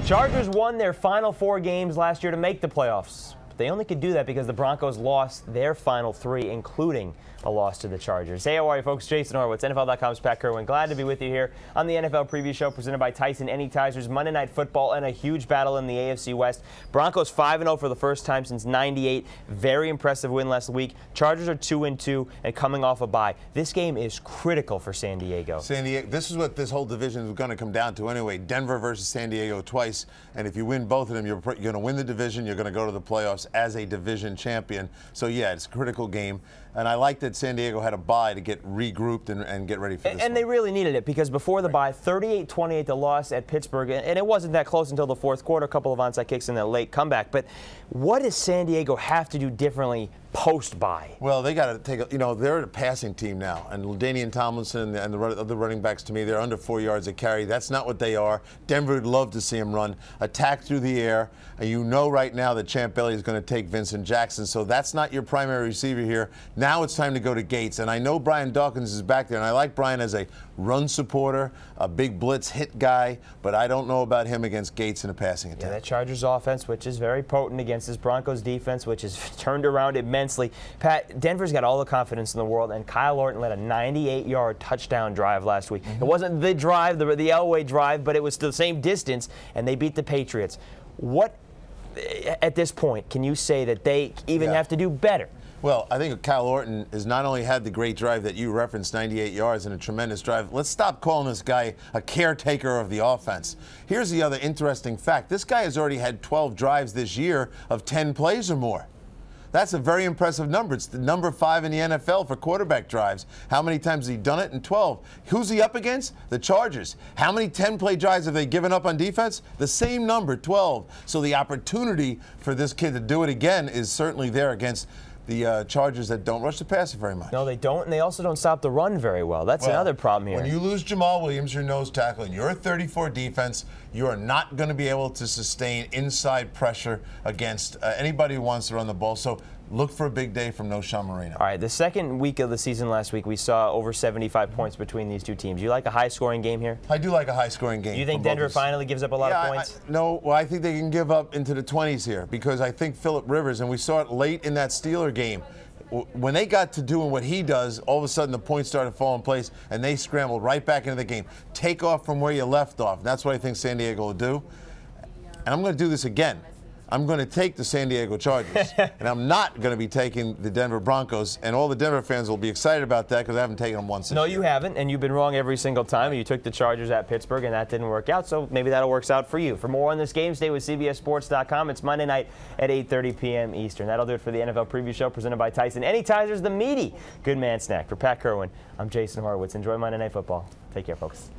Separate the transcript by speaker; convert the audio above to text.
Speaker 1: Chargers won their final 4 games last year to make the playoffs. But they only could do that because the Broncos lost their final 3, including a loss to the Chargers. Hey, how are you, folks? Jason Horowitz, NFL.com's Pat Kirwan. Glad to be with you here on the NFL Preview Show presented by Tyson Anytizers. Monday Night Football and a huge battle in the AFC West. Broncos 5-0 for the first time since '98. Very impressive win last week. Chargers are 2-2 and coming off a bye. This game is critical for San Diego.
Speaker 2: This is what this whole division is going to come down to anyway. Denver versus San Diego twice. And if you win both of them, you're going to win the division. You're going to go to the playoffs as a division champion. So, yeah, it's a critical game. And I like that San Diego had a bye to get regrouped and get ready for this
Speaker 1: And they really needed it because before the bye, 38-28 the loss at Pittsburgh. And it wasn't that close until the fourth quarter, a couple of onside kicks and a late comeback. But what does San Diego have to do differently post-bye?
Speaker 2: Well, they got to take they're a passing team now. And LaDainian Tomlinson and the other running backs, to me, they're under 4 yards a carry. That's not what they are. Denver would love to see them run, attack through the air. And you know right now that Champ Bailey is going to take Vincent Jackson. So that's not your primary receiver here. Now it's time to go to Gates. And I know Brian Dawkins is back there. And I like Brian as a run supporter, a big blitz hit guy. But I don't know about him against Gates in a passing attack.
Speaker 1: Yeah, that Chargers offense, which is very potent against this Broncos defense, which is turned around immensely. Pat, Denver's got all the confidence in the world, and Kyle Orton led a 98-yard touchdown drive last week. It wasn't the drive, the Elway drive, but it was the same distance, and they beat the Patriots. What, at this point, can you say that they even have to do better?
Speaker 2: Well, I think Kyle Orton has not only had the great drive that you referenced, 98 yards and a tremendous drive. Let's stop calling this guy a caretaker of the offense. Here's the other interesting fact. This guy has already had 12 drives this year of 10 plays or more. That's a very impressive number. It's the number 5 in the NFL for quarterback drives. How many times has he done it? In 12. Who's he up against? The Chargers. How many 10-play drives have they given up on defense? The same number, 12. So the opportunity for this kid to do it again is certainly there against the Chargers that don't rush the passer very much.
Speaker 1: No, they don't, and they also don't stop the run very well. That's another problem here.
Speaker 2: When you lose Jamal Williams, your nose tackle, and you're a 34 defense, you are not going to be able to sustain inside pressure against anybody who wants to run the ball. So look for a big day from No. Sean Marino.
Speaker 1: All right, the second week of the season last week, we saw over 75 points between these two teams. You like a high-scoring game here?
Speaker 2: I do like a high-scoring game.
Speaker 1: You think Denver finally gives up a lot of points?
Speaker 2: No, I think they can give up into the 20s here because I think Phillip Rivers, and we saw it late in that Steeler game, when they got to doing what he does, all of a sudden the points started falling in place, and they scrambled right back into the game. Take off from where you left off. That's what I think San Diego will do. And I'm going to do this again. I'm going to take the San Diego Chargers, and I'm not going to be taking the Denver Broncos, and all the Denver fans will be excited about that because I haven't taken them once this year.
Speaker 1: No, you haven't, and you've been wrong every single time. You took the Chargers at Pittsburgh, and that didn't work out, so maybe that'll work out for you. For more on this game, stay with CBSSports.com. It's Monday night at 8:30 p.m. Eastern. That'll do it for the NFL Preview Show presented by Tyson Anytizers, the meaty Good Man Snack. For Pat Kirwan, I'm Jason Horowitz. Enjoy Monday Night Football. Take care, folks.